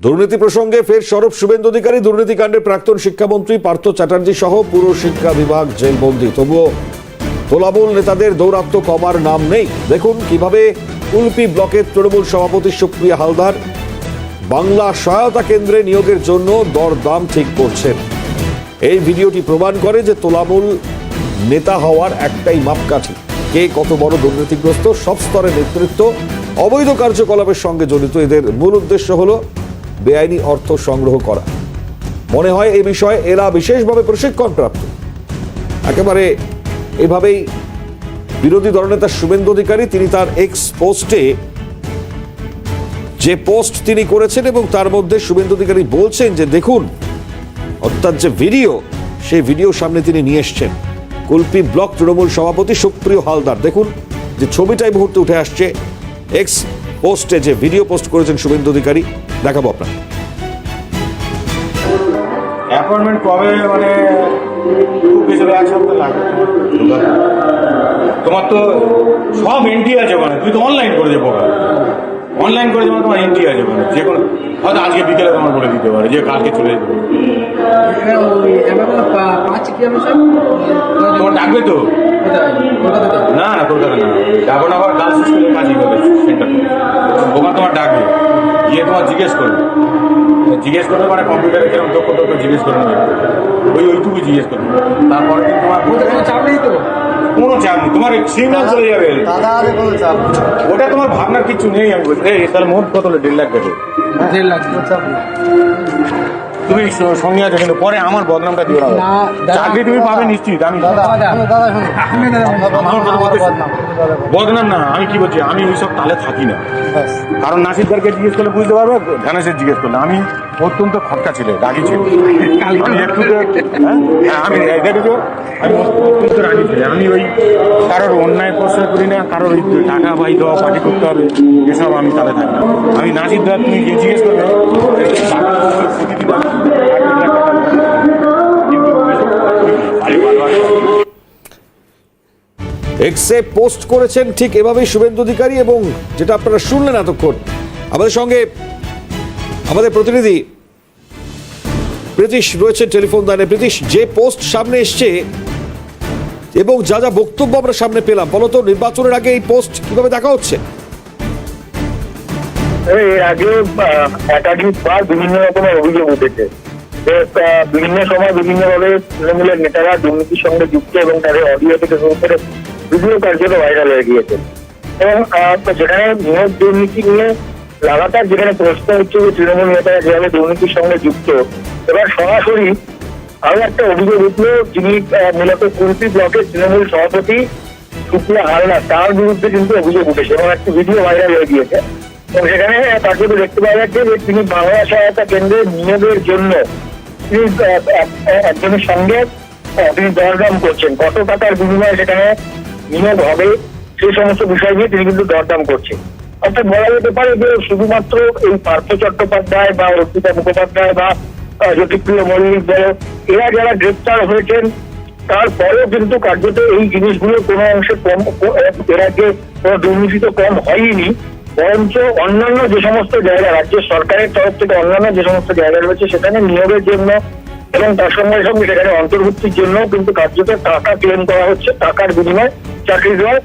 দুর্নীতি প্রসঙ্গে ফের সরব শুভেন্দু অধিকারী। দুর্নীতিকাণ্ডে প্রাক্তন শিক্ষামন্ত্রী পার্থ চ্যাটার্জি সহ পুরো শিক্ষা বিভাগ জেলবন্দি। তবুও তোলামূল নেতাদের দৌরাত্ম্য কমার নাম নেই। দেখুন কিভাবে কুলপি ব্লকের তৃণমূল সভাপতি সুপ্রিয়া হালদার বাংলা সহায়তা কেন্দ্রে নিয়োগের জন্য দরদাম ঠিক করছেন। এই ভিডিওটি প্রমাণ করে যে তোলামূল নেতা হওয়ার একটাই মাপকাঠি, কে কত বড় দুর্নীতিগ্রস্ত। সব স্তরের নেতৃত্ব অবৈধ কার্যকলাপের সঙ্গে জড়িত। এদের মূল উদ্দেশ্য হলো বেআইনি অর্থ সংগ্রহ করা। মনে হয় এই বিষয়ে এরা বিশেষভাবে প্রশিক্ষণপ্রাপ্ত। একেবারে এভাবেই বিরোধী দলনেতা শুভেন্দু অধিকারী তিনি তার এক্স পোস্টে যে পোস্ট তিনি করেছেন এবং তার মধ্যে শুভেন্দু অধিকারী বলছেন যে দেখুন, অর্থাৎ যে ভিডিও, সেই ভিডিও সামনে তিনি নিয়ে এসছেন কুলপি ব্লক তৃণমূল সভাপতি সুপ্রিয় হালদার। দেখুন যে ছবিটাই মুহূর্তে উঠে আসছে এক্স পোস্টে যে ভিডিও পোস্ট করেছেন শুভেন্দু অধিকারী, দেখাবো আপনার। অ্যাপয়েন্টমেন্ট কবে, মানে খুব বেশি এক সপ্তাহ লাগবে। তোমার তো সব এন্ট্রি আছে ওখানে, তুই তো অনলাইন করে দেবো। অনলাইন করে দেবো, তোমার এন্ট্রি আছে ওখানে। যে কোনো হয়তো আজকে বিকেলে তোমার বলে দিতে পারে যে কালকে চলে যেতে পারে। তোমার ডাকবে তো? না না, কলকাতা না, যাবো না। আবার গার্লস স্কুলের কাজই করবে সেন্টার, ওখানে তোমার ডাকবে, গিয়ে তোমার জিজ্ঞেস করবে। জিজ্ঞেস করবে মানে কম্পিউটারে কিরকম দক্ষ জিজ্ঞেস করে নেবে, ওইটুকু জিজ্ঞেস করবে। তারপরে তোমার চাপ নেই তো, কোনো চাপ নেই, তোমার সিগন্যাল চলে যাবে। ওটা তোমার ভাবনার কিছু নেই। আমি বলছি তাহলে মোট কত হলো? 1.5 লাখ দেবে। 1.5 লাখ চাপ নেই। তুমি সঙ্গে আছো, কিন্তু পরে আমার বদনামটা দিও না। চাকরি তুমি পাবে নিশ্চিত। আমি বদনাম না, আমি কি বলছি, আমি ওইসব তালে থাকি না। কারণ নাসিরদারকে জিজ্ঞেস করলে বুঝতে পারবে, ধানেশের জিজ্ঞেস করলে। আমি অত্যন্ত খটকা ছিল, রাগি ছিল। আমি দেখেছো, আমি অত্যন্ত রাগি ছিল। আমি ওই কারোর অন্যায় প্রশ্রয় করি না, কারোর ওই টাকা পাই দেওয়া পার্টি করতে হবে এসব আমি তালে থাকি না। আমি নাসিরদার তুমি জিজ্ঞেস করবে এক্সে পোস্ট করেছেন ঠিক এভাবেই শুভেন্দু অধিকারী। এবং যেটা আপনারা শুনলেন এতক্ষণ, আমাদের সঙ্গে আমাদের প্রতিনিধি প্রীতিশ রয়েছে টেলিফোন লাইনে। প্রীতিশ, যে পোস্ট সামনে এসছে এবং যা যা বক্তব্য আমরা সামনে পেলাম, বলতো নির্বাচনের আগে এই পোস্ট কিভাবে দেখা হচ্ছে? এর আগে একাধিকবার বিভিন্ন রকমের অভিযোগ উঠেছে যে বিভিন্ন সময় বিভিন্নভাবে তৃণমূলের নেতারা দুর্নীতির সঙ্গে যুক্ত এবং তাদের অডিও থেকে শুরু করে ভিডিও কার্যত ভাইরাল হয়ে গিয়েছে। এবং যেখানে নিয়োগ দুর্নীতি নিয়ে লাগাতার যেখানে প্রশ্ন হচ্ছে যে তৃণমূল নেতারা যেভাবে দুর্নীতির সঙ্গে যুক্ত, এবার সরাসরি আরো একটা অভিযোগ উঠলো, যিনি মূলত কুলপি ব্লকের তৃণমূল সভাপতি সুপ্রিয়া হালদার, তার বিরুদ্ধে কিন্তু অভিযোগ উঠেছে এবং একটা ভিডিও ভাইরাল হয়ে গিয়েছে। এবং সেখানে তাকে দেখতে পাওয়া যাচ্ছে যে তিনি বাংলা সহায়তা কেন্দ্রে নিয়োগের জন্য তিনি একজনের সঙ্গে তিনি দরদাম করছেন। কত টাকার বিনিময়ে সেখানে নিয়োগ হবে সেই সমস্ত বিষয় নিয়ে তিনি কিন্তু দরদাম করছেন। অর্থাৎ বলা যেতে পারে যে শুধুমাত্র এই পার্থ চট্টোপাধ্যায় বা অর্পিতা মুখোপাধ্যায় বা জ্যোতিপ্রিয় মল্লিক বল, এরা যারা গ্রেপ্তার হয়েছেন তারপরেও কিন্তু কার্যত এই জিনিসগুলো কোনো অংশে কম, এর আগে কোনো দুর্নীতি তো কম হয়নি, বরঞ্চ অন্যান্য যে সমস্ত জায়গা রাজ্য সরকারের তরফ থেকে অন্যান্য যে সমস্ত জায়গা রয়েছে সেখানে নিয়োগের জন্য এবং তার সঙ্গে সঙ্গে সেখানে অন্তর্ভুক্তির জন্য কিন্তু কার্যত টাকা ক্লেম করা হচ্ছে, টাকার বিনিময়ে চাকরি দেওয়ার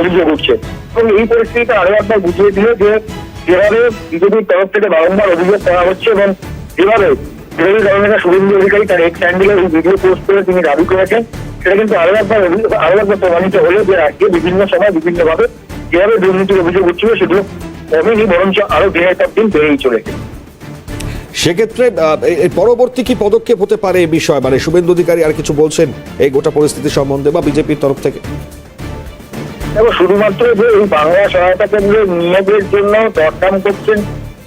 অভিযোগ উঠছে। এবং এই পরিস্থিতিতে আরো একবার বুঝিয়ে দিল যে যেভাবে বিজেপির তরফ থেকে বারংবার অভিযোগ করা হচ্ছে এবং যেভাবে বিরোধী দলনেতা শুভেন্দু অধিকারী তার এক্স হ্যান্ডেলে এই ভিডিও পোস্ট করে তিনি দাবি করেছেন, সেটা কিন্তু আরো একবার প্রমাণিত হলো যে রাজ্যে বিভিন্ন সময় বিভিন্নভাবে যেভাবে দুর্নীতির অভিযোগ উঠছিল সেগুলো কমেনি, বরঞ্চ আরো দিনের পর দিন বেড়েই চলেছে। সেক্ষেত্রে এর পরবর্তী কি পদক্ষেপ হতে পারে এই বিষয়, মানে শুভেন্দু অধিকারী আর কিছু বলছেন এই গোটা পরিস্থিতি সম্বন্ধে বা বিজেপির তরফ থেকে? এবং শুধুমাত্র যে এই বাংলা সহায়তা কেন্দ্রে নিয়োগের জন্য দরদাম করছেন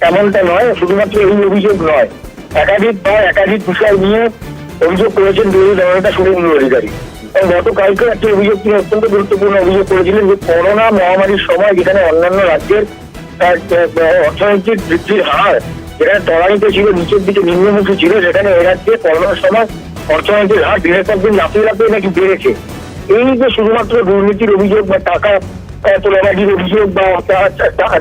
এমনটা নয়, শুধুমাত্র এই অভিযোগ নয়, একাধিকবার একাধিক বিষয় নিয়ে অভিযোগ করেছেন বিরোধী দলনেতা শুভেন্দু অধিকারী। এবং গতকালকে একটি অভিযোগ তিনি অত্যন্ত গুরুত্বপূর্ণ অভিযোগ করেছিলেন যে করোনা মহামারীর সময় যেখানে অন্যান্য রাজ্যের অর্থনৈতিক বৃদ্ধির হার যেখানে ত্বরান্বিত ছিল, নিচের দিকে নিম্নমুখী ছিল, সেখানে এ রাজ্যে করোনার সময় অর্থনৈতিক হার দিনের পর দিন লাফিয়ে লাফিয়ে নাকি বেড়েছে। এই যে শুধুমাত্র দুর্নীতির অভিযোগ বা টাকা তোলাবাজির অভিযোগ বা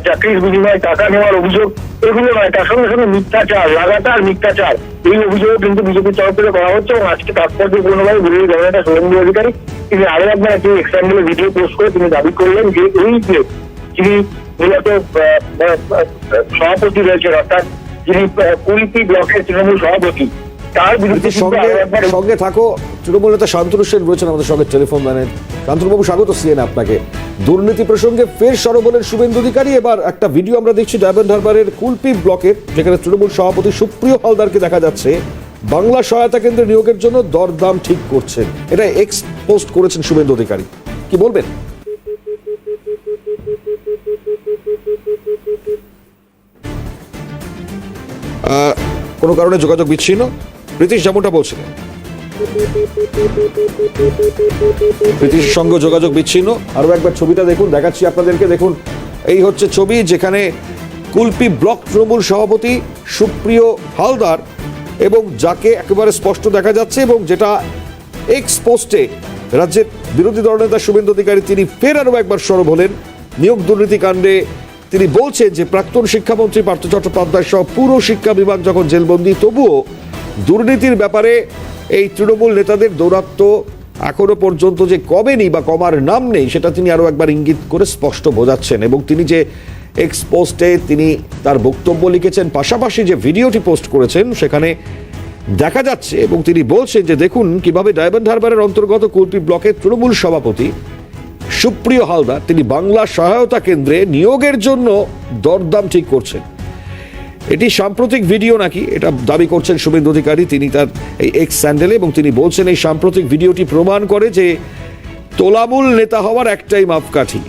চাকরির বিনিময়ে টাকা নেওয়ার অভিযোগ এগুলো নয়, তার সঙ্গে সঙ্গে মিথ্যাচার, লাগাতার মিথ্যাচার, এই অভিযোগ কিন্তু বিজেপির তরফ থেকে করা হচ্ছে। এবং আজকে তাৎপর্যপূর্ণভাবে বিরোধী দলনেতা শুভেন্দু অধিকারী তিনি আরো একবার একটি এক্সট্যান্ডেলে ভিডিও পোস্ট করে তিনি দাবি করলেন যে এই যে যিনি মূলত সভাপতি রয়েছেন, অর্থাৎ যিনি কুলপি ব্লকের তৃণমূল সভাপতি, তার বিরুদ্ধে প্রীতির সঙ্গে থাকো। তৃণমূল নেতা শান্তনু সেন রয়েছেন আমাদের সঙ্গে টেলিফোন লাইনে। শান্তনুবাবু, স্বাগত সিএনএ আপনাকে। দুর্নীতি প্রসঙ্গে ফের সরব হলেন শুভেন্দু অধিকারী। এবার একটা ভিডিও আমরা দেখছি ডায়মন্ড হারবারের কুলপি ব্লকের, যেখানে তৃণমূল সভাপতি সুপ্রিয় হালদারকে দেখা যাচ্ছে বাংলা সহায়তা কেন্দ্রে নিয়োগের জন্য দরদাম ঠিক করছেন। এটা এক্স পোস্ট করেছেন শুভেন্দু অধিকারী, কি বলবেন? কোনো কারণে যোগাযোগ বিচ্ছিন্ন, প্রীতিশ যেমনটা বলছিলেন, প্রীতিশের সঙ্গে যোগাযোগ বিচ্ছিন্ন। আরো একবার ছবিটা দেখুন, দেখাচ্ছি আপনাদেরকে। দেখুন, এই হচ্ছে ছবি যেখানে কুলপি ব্লক তৃণমূল সভাপতি সুপ্রিয় হালদার, এবং যাকে একেবারে স্পষ্ট দেখা যাচ্ছে, এবং যেটা এক্স পোস্টে রাজ্যের বিরোধী দলনেতা শুভেন্দু অধিকারী তিনি ফের আরো একবার সরব হলেন নিয়োগ দুর্নীতি কাণ্ডে। তিনি বলছেন যে প্রাক্তন শিক্ষামন্ত্রী পার্থ চট্টোপাধ্যায় সহ পুরো শিক্ষা বিভাগ যখন জেলবন্দি, তবুও দুর্নীতির ব্যাপারে এই তৃণমূল নেতাদের দৌরাত্ম্য এখনো পর্যন্ত যে কমেনি বা কমার নাম নেই, সেটা তিনি আরো একবার ইঙ্গিত করে স্পষ্ট বোঝাচ্ছেন। এবং তিনি যে এক্স পোস্টে তিনি তার বক্তব্য লিখেছেন, পাশাপাশি যে ভিডিওটি পোস্ট করেছেন সেখানে দেখা যাচ্ছে, এবং তিনি বলছেন যে দেখুন কিভাবে ডায়মন্ড হারবারের অন্তর্গত কুলপি ব্লকের তৃণমূল সভাপতি সুপ্রিয় হালদার তিনি বাংলা সহায়তা কেন্দ্রে নিয়োগের জন্য দরদাম ঠিক করছেন। এটি সাম্প্রতিক ভিডিও নাকি, এটা দাবি করছেন শুভেন্দু অধিকারী তিনি তার এই এক্স স্যান্ডেলে। এবং তিনি বলছেন এই সাম্প্রতিক ভিডিওটি প্রমাণ করে যে তোলামূল নেতা হওয়ার একটাই মাপকাঠি,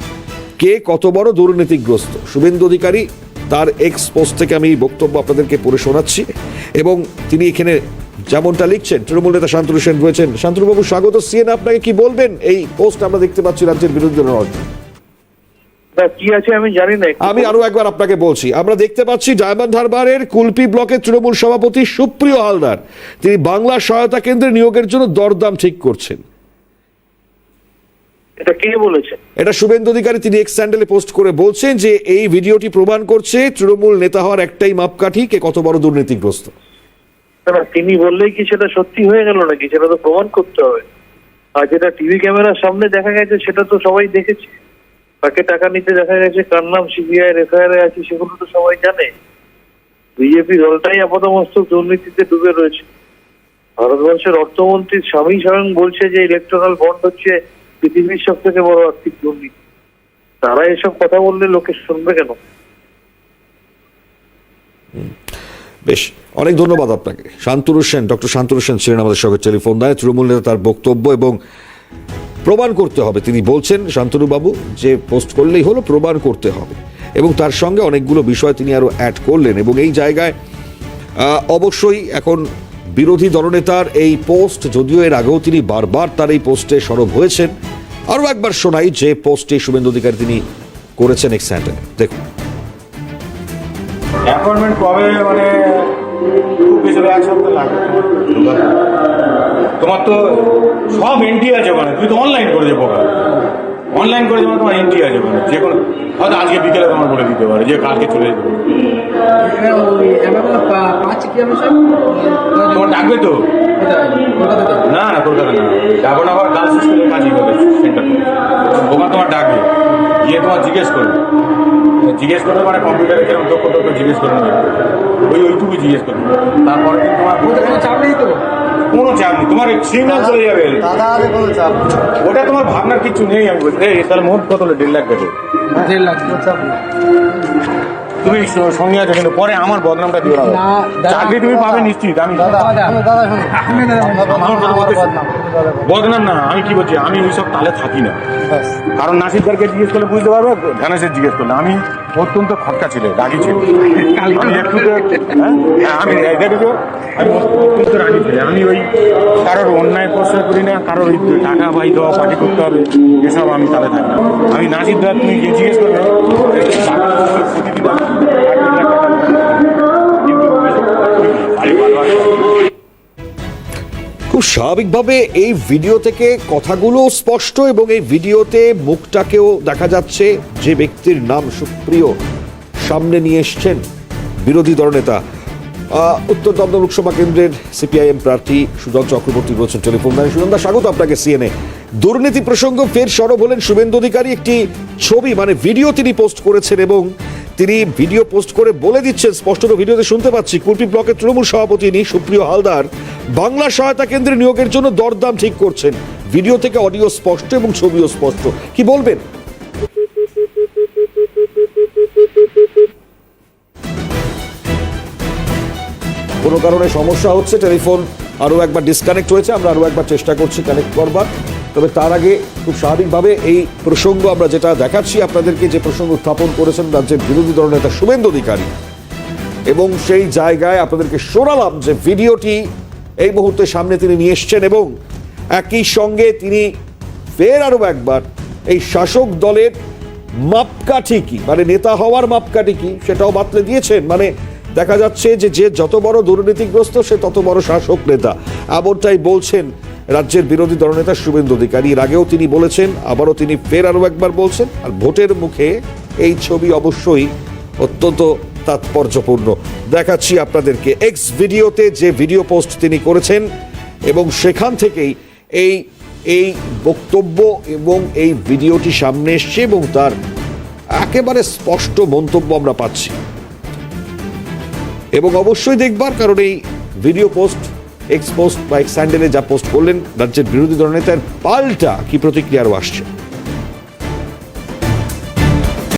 কে কত বড় দুর্নীতিগ্রস্ত। শুভেন্দু অধিকারী তার এক্স পোস্ট থেকে আমি এই বক্তব্য আপনাদেরকে পড়ে শোনাচ্ছি, এবং তিনি এখানে যেমনটা লিখছেন। তৃণমূল নেতা শান্তনু সেন রয়েছেন। শান্তনুবাবু, স্বাগত সিএনএ, আপনাকে কি বলবেন? এই পোস্ট আমরা দেখতে পাচ্ছি রাজ্যের বিরোধী দলের। কি আছে আমি জানি না, আমি আরো একবার আপনাকে বলছি, আমরা দেখতে পাচ্ছি ডায়মন্ড হারবারের কুলপি ব্লকের তৃণমূল সভাপতি সুপ্রিয় হালদার তিনি বাংলা সহায়তা কেন্দ্রে নিয়োগের জন্য দরদাম ঠিক করছেন। এটা কে বলেছে? এটা শুভেন্দু অধিকারী তিনি এক্স স্যান্ডেলে পোস্ট করে বলছেন যে এই ভিডিওটি প্রমাণ করছে তৃণমূল নেতা হওয়ার একটাই মাপকাঠি, কে কত বড় দুর্নীতিগ্রস্ত। তিনি বললেই কি সেটা সত্যি হয়ে গেল নাকি? সেটা তো প্রমাণ করতে হবে। আর যেটা টিভি ক্যামেরার সামনে দেখা গেছে সেটা তো সবাই দেখেছে। তাকে টাকা নিতে দেখা গেছে, কার নাম সিবিআই এফআইআর আছে সেগুলো তো সবাই জানে। বিজেপি দলটাই আপাতমস্তক দুর্নীতিতে ডুবে রয়েছে। ভারতবর্ষের অর্থমন্ত্রী স্বামী স্বয়ং বলছে যে ইলেকট্রাল বন্ড হচ্ছে পৃথিবীর সব থেকে বড় আর্থিক দুর্নীতি। তারা এসব কথা বললে লোকে শুনবে কেন? বেশ, অনেক ধন্যবাদ আপনাকে। শান্তনু সেন, ডক্টর শান্তনু সেন ছিলেন আমাদের সঙ্গে টেলিফোন দায়। তৃণমূল নেতা তার বক্তব্য এবং প্রমাণ করতে হবে, তিনি বলছেন শান্তনু বাবু যে পোস্ট করলেই হলো, প্রমাণ করতে হবে। এবং তার সঙ্গে অনেকগুলো বিষয় তিনি আরো অ্যাড করলেন। এবং এই জায়গায় অবশ্যই এখন বিরোধী দলনেতার এই পোস্ট, যদিও এর আগেও তিনি বারবার তার এই পোস্টে সরব হয়েছেন, আরো একবার শোনাই যে পোস্টে শুভেন্দু অধিকারী তিনি করেছেন এক্স স্যান্ডেলে। দেখুন, অ্যাপয়েন্টমেন্ট কবে, মানে খুব বেশি হলে 1 সপ্তাহ লাগবে। তোমার তো সব এন্ট্রি আছে ওখানে, তুই তো অনলাইন করে যাবো, অনলাইন করে যাবো, তোমার এন্ট্রি আছে ওখানে। যে কোনো হয়তো আজকে বিকেলে তোমার বলে দিতে পারে যে কালকে চলে যেতে পারে। তোমার ডাকবে তো? না না, কলকাতা না, ডায়মন্ড হারবার গার্লস স্কুলের কাজই হবে সেন্টার। ওখানে তোমার ডাকবে, গিয়ে তোমার জিজ্ঞেস করবে, মানে কম্পিউটারে কিরকম দক্ষ জিজ্ঞেস করবে, ওইটুকু জিজ্ঞেস করবে। তারপরে তোমার চাপ নেই তো? কোনো চাপ নেই, তোমার সিগন্যাল চলে যাবে। ওটা তোমার ভাবনার কিছু নেই। আমি বলছি তাহলে মোট কত হলো? 1.5 লাখ টাকা। 1.5 লাখ চাপ নেই। তুমি সঙ্গে আছো, কিন্তু পরে আমার বদনামটা দিও না। চাকরি তুমি পাবে নিশ্চিত। আমি বদনাম না, আমি কি বলছি, আমি ওইসব তালে থাকি না। কারণ নাসিরদারকে জিজ্ঞেস করলে বুঝতে পারবে, ধানেশের জিজ্ঞেস করলে। আমি অত্যন্ত খটকা ছিল, রাগি ছিল। আমি একটু আমি দেখেছো, আমি অত্যন্ত রাগি ছিল। আমি ওই কারোর অন্যায় প্রশ্রয় করি না, কারোর ওই টাকা পাই দেওয়া পার্টি করতে হবে এসব আমি তালে থাকি না। আমি নাসিরদার তুমি জিজ্ঞেস করবে খুব স্বাভাবিকভাবে এই ভিডিও থেকে কথাগুলো স্পষ্ট এবং এই ভিডিওতে মুখটাকেও দেখা যাচ্ছে যে ব্যক্তির নাম সুপ্রিয় সামনে নিয়ে এসছেন বিরোধী দলনেতা উত্তর দমদম লোকসভা কেন্দ্রের সিপিআইএম প্রার্থী সুজন চক্রবর্তী রয়েছেন টেলিফোন লাইনে। সুজনদা, স্বাগত আপনাকে সিএনএ। দুর্নীতি প্রসঙ্গ ফের সরব হলেন শুভেন্দু অধিকারী। একটি ছবি ভিডিও তিনি পোস্ট করেছেন এবং তিনি ভিডিও পোস্ট করে বলে দিচ্ছেন, স্পষ্ট ভিডিওতে শুনতে পাচ্ছি, কুলপি ব্লকের তৃণমূল সভাপতি সুপ্রিয় হালদার বাংলা সহায়তা কেন্দ্রে নিয়োগের জন্য দরদাম ঠিক করছেন। ভিডিও থেকে অডিও স্পষ্ট এবং ছবিও স্পষ্ট, কি বলবেন? কোনো কারণে সমস্যা হচ্ছে, টেলিফোন আরও একবার ডিসকানেক্ট হয়েছে, আমরা আরও একবার চেষ্টা করছি কানেক্ট করবার। তবে তার আগে খুব স্বাভাবিকভাবে এই প্রসঙ্গ আমরা যেটা দেখাচ্ছি আপনাদেরকে, যে প্রসঙ্গ উত্থাপন করেছেন রাজ্যের বিরোধী দলনেতা শুভেন্দু অধিকারী, এবং সেই জায়গায় আপনাদেরকে শোনালাম যে ভিডিওটি এই মুহূর্তে সামনে তিনি নিয়ে এসছেন এবং একই সঙ্গে তিনি ফের আরও একবার এই শাসক দলের মাপকাঠি কি, নেতা হওয়ার মাপকাঠি কি সেটাও বাতলে দিয়েছেন। দেখা যাচ্ছে যে যত বড় দুর্নীতিগ্রস্ত সে তত বড় শাসক নেতা, এমনটাই বলছেন রাজ্যের বিরোধী দলনেতা শুভেন্দু অধিকারী। এর আগেও তিনি বলেছেন, আবারও তিনি ফের আরও একবার বলছেন। আর ভোটের মুখে এই ছবি অবশ্যই অত্যন্ত তাৎপর্যপূর্ণ। দেখাচ্ছি আপনাদেরকে এক্স ভিডিওতে যে ভিডিও পোস্ট তিনি করেছেন এবং সেখান থেকেই এই বক্তব্য এবং এই ভিডিওটি সামনে এসছে এবং তার একেবারে স্পষ্ট মন্তব্য আমরা পাচ্ছি। এবং অবশ্যই দেখবার, কারণ এই ভিডিও পোস্ট এক্স পোস্ট বা এক্স হ্যান্ডেলে যা পোস্ট করলেন রাজ্যের বিরোধী দলনেতার, পাল্টা কি প্রতিক্রিয়া আরও আসছে।